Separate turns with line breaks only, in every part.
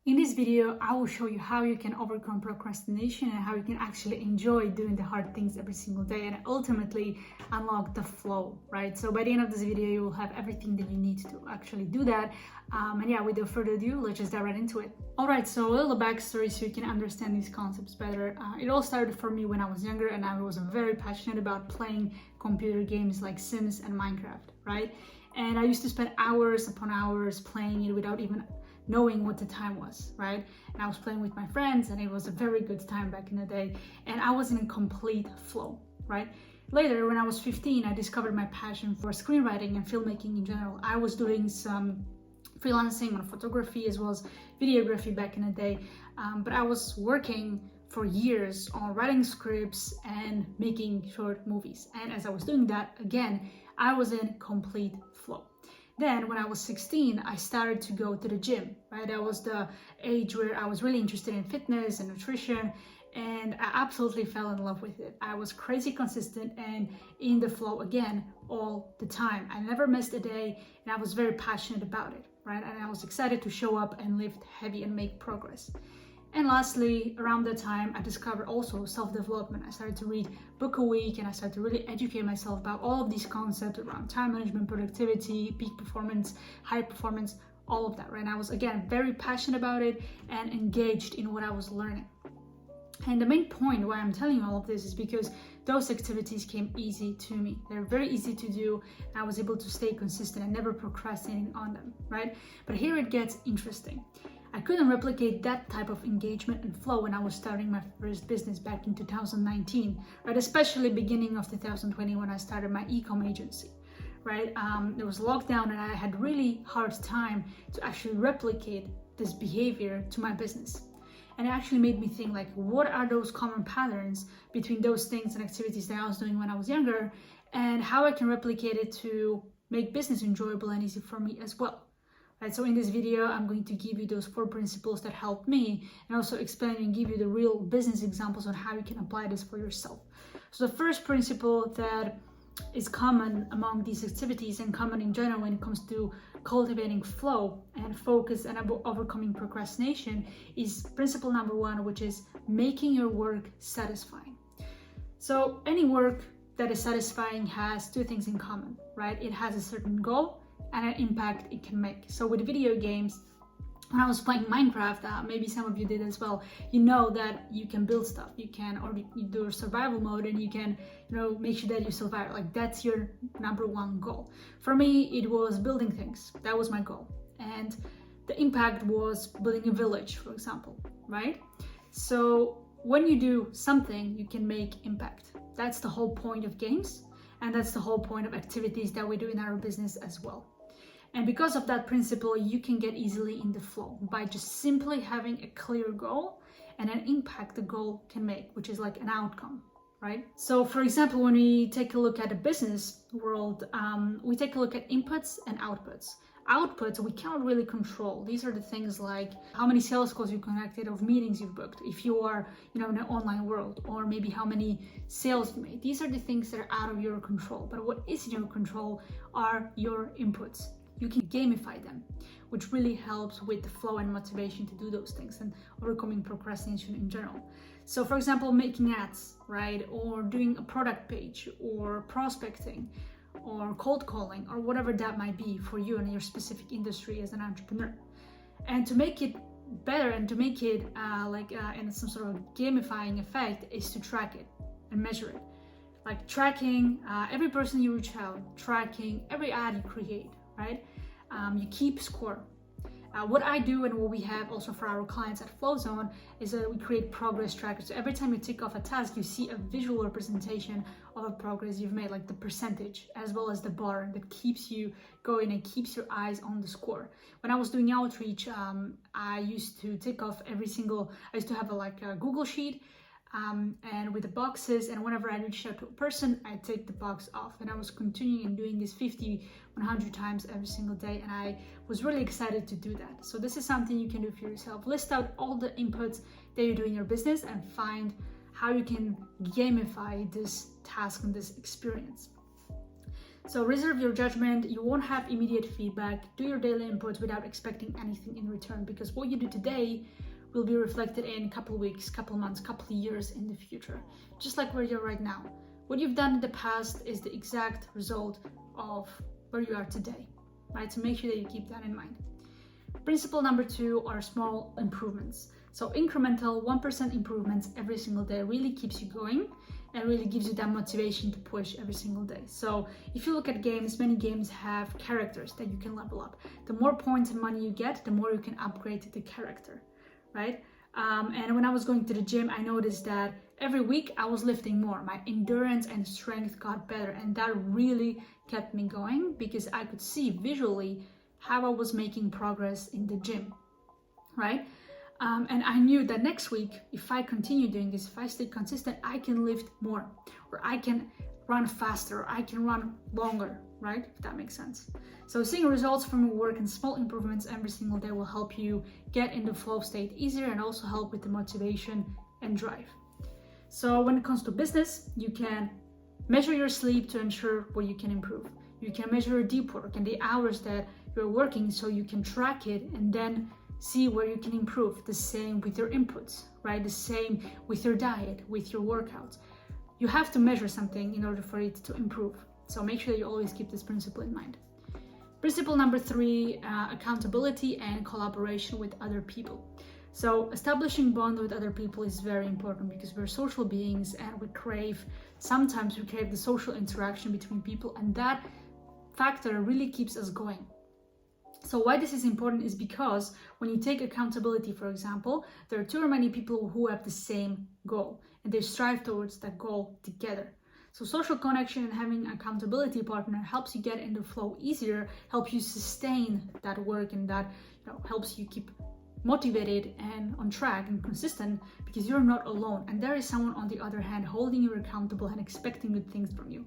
In this video, I will show you how you can overcome procrastination and how you can actually enjoy doing the hard things every single day and ultimately unlock the flow, right? So by the end of this video, you will have everything that you need to actually do that. And yeah, without further ado, let's just dive right into it. All right, so a little backstory so you can understand these concepts better. It all started for me when I was younger and I was very passionate about playing computer games like Sims and Minecraft, right? And I used to spend hours upon hours playing it without even knowing what the time was, right? And I was playing with my friends and it was a very good time back in the day. And I was in a complete flow, right? Later, when I was 15, I discovered my passion for screenwriting and filmmaking in general. I was doing some freelancing on photography as well as videography back in the day. But I was working for years on writing scripts and making short movies. And as I was doing that, again, I was in complete flow. Then when I was 16, I started to go to the gym, right? That was the age where I was really interested in fitness and nutrition, and I absolutely fell in love with it. I was crazy consistent and in the flow again all the time. I never missed a day and I was very passionate about it, right? And I was excited to show up and lift heavy and make progress. And lastly, around that time, I discovered also self-development. I started to read a book a week and I started to really educate myself about all of these concepts around time management, productivity, peak performance, high performance, all of that, right? And I was, again, very passionate about it and engaged in what I was learning. And the main point why I'm telling you all of this is because those activities came easy to me. They're very easy to do and I was able to stay consistent and never procrastinating on them, right? But here it gets interesting. I couldn't replicate that type of engagement and flow when I was starting my first business back in 2019, right? Especially beginning of 2020 when I started my e-com agency, right? There was lockdown and I had really hard time to actually replicate this behavior to my business. And it actually made me think like, what are those common patterns between those things and activities that I was doing when I was younger and how I can replicate it to make business enjoyable and easy for me as well. Right, so in this video, I'm going to give you those 4 principles that helped me and also explain and give you the real business examples on how you can apply this for yourself. So the first principle that is common among these activities and common in general when it comes to cultivating flow and focus and overcoming procrastination is principle number 1, which is making your work satisfying. So any work that is satisfying has 2 things in common, right? It has a certain goal and an impact it can make. So with video games, when I was playing Minecraft, maybe some of you did as well, you know that you can build stuff, you do a survival mode and you can, make sure that you survive. Like that's your number 1 goal. For me, it was building things. That was my goal. And the impact was building a village, for example, right? So when you do something, you can make impact. That's the whole point of games. And that's the whole point of activities that we do in our business as well. And because of that principle, you can get easily in the flow by just simply having a clear goal and an impact the goal can make, which is like an outcome, right? So for example, when we take a look at the business world, we take a look at inputs and outputs. Outputs we cannot really control. These are the things like how many sales calls you connected or meetings you've booked if you are in an online world, or maybe how many sales you made. These are the things that are out of your control. But what is in your control are your inputs. You can gamify them, which really helps with the flow and motivation to do those things and overcoming procrastination in general. So for example, making ads, right? Or doing a product page or prospecting or cold calling or whatever that might be for you and your specific industry as an entrepreneur. And to make it better and to make it in some sort of gamifying effect is to track it and measure it. Like tracking every person you reach out, tracking every ad you create, right? You keep score. What I do and what we have also for our clients at FlowZone is that we create progress trackers. So every time you tick off a task, you see a visual representation of a progress you've made, like the percentage, as well as the bar that keeps you going and keeps your eyes on the score. When I was doing outreach, I used to tick off I used to have a Google sheet and with the boxes, and whenever I reached out to a person, I take the box off, and I was continuing and doing this 100 times every single day, and I was really excited to do that. So this is something you can do for yourself. List out all the inputs that you do in your business and find how you can gamify this task and this experience. So reserve your judgment. You won't have immediate feedback. Do your daily inputs without expecting anything in return, because what you do today will be reflected in a couple of weeks, couple of months, couple of years in the future, just like where you're right now. What you've done in the past is the exact result of where you are today, right? So make sure that you keep that in mind. Principle number 2 are small improvements. So incremental 1% improvements every single day really keeps you going and really gives you that motivation to push every single day. So if you look at games, many games have characters that you can level up. The more points and money you get, the more you can upgrade the character, right? And when I was going to the gym, I noticed that every week I was lifting more. My endurance and strength got better, and that really kept me going because I could see visually how I was making progress in the gym, right? And I knew that next week, if I continue doing this, if I stay consistent, I can lift more, or I can run faster, or I can run longer, right? If that makes sense. So seeing results from your work and small improvements every single day will help you get in the flow state easier and also help with the motivation and drive. So when it comes to business, you can measure your sleep to ensure where you can improve. You can measure your deep work and the hours that you're working so you can track it and then see where you can improve. The same with your inputs, right? The same with your diet, with your workouts. You have to measure something in order for it to improve. So make sure that you always keep this principle in mind. Principle number 3, accountability and collaboration with other people. So establishing bond with other people is very important because we're social beings and sometimes we crave the social interaction between people, and that factor really keeps us going. So why this is important is because when you take accountability, for example, there are too many people who have the same goal and they strive towards that goal together. So social connection and having an accountability partner helps you get in the flow easier, helps you sustain that work, and that helps you keep motivated and on track and consistent because you're not alone. And there is someone on the other hand holding you accountable and expecting good things from you.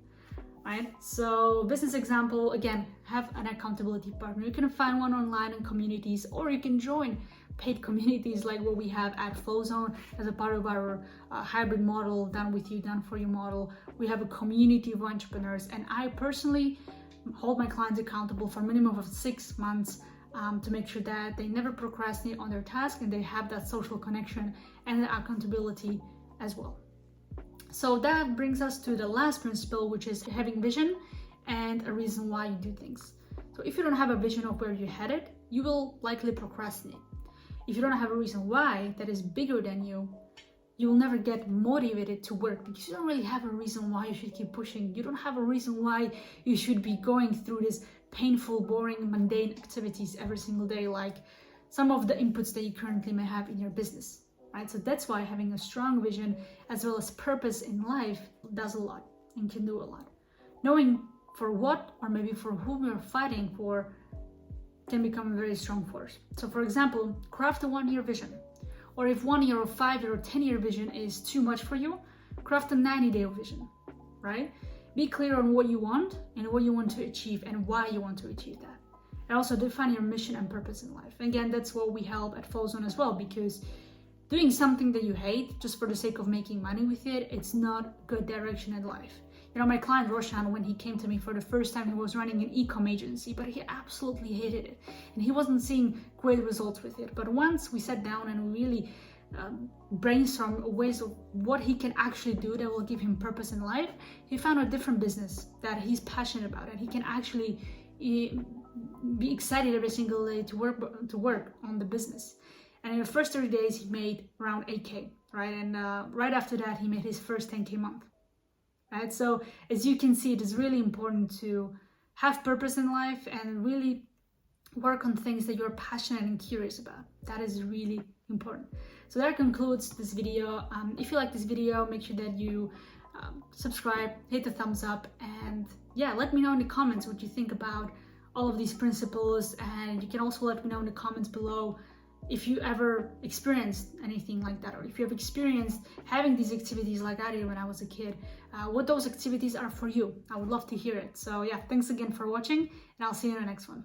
Right? So business example, again, have an accountability partner. You can find one online in communities, or you can join paid communities like what we have at FlowZone as a part of our hybrid model, done with you, done for you model. We have a community of entrepreneurs, and I personally hold my clients accountable for a minimum of 6 months to make sure that they never procrastinate on their task and they have that social connection and the accountability as well. So that brings us to the last principle, which is having vision and a reason why you do things. So if you don't have a vision of where you're headed, you will likely procrastinate. If you don't have a reason why that is bigger than you, you will never get motivated to work because you don't really have a reason why you should keep pushing. You don't have a reason why you should be going through this painful, boring, mundane activities every single day, like some of the inputs that you currently may have in your business. Right? So that's why having a strong vision as well as purpose in life does a lot and can do a lot. Knowing for what or maybe for whom you're fighting for can become a very strong force. So for example, craft a 1-year vision. Or if 1 year or 5 year or 10-year vision is too much for you, craft a 90-day vision, right? Be clear on what you want and what you want to achieve and why you want to achieve that. And also define your mission and purpose in life. Again, that's what we help at FlowZone as well, because doing something that you hate just for the sake of making money with it, it's not good direction in life. My client Roshan, when he came to me for the first time, he was running an e-com agency, but he absolutely hated it. And he wasn't seeing great results with it. But once we sat down and we really brainstormed ways of what he can actually do that will give him purpose in life, he found a different business that he's passionate about, and he can actually be excited every single day to work on the business. And in the first 30 days, he made around 8K, right? And right after that, he made his first 10K month, right? So as you can see, it is really important to have purpose in life and really work on things that you're passionate and curious about. That is really important. So that concludes this video. If you like this video, make sure that you subscribe, hit the thumbs up, and yeah, let me know in the comments what you think about all of these principles. And you can also let me know in the comments below if you ever experienced anything like that, or if you have experienced having these activities like I did when I was a kid, what those activities are for you. I would love to hear it. So yeah, thanks again for watching, and I'll see you in the next one.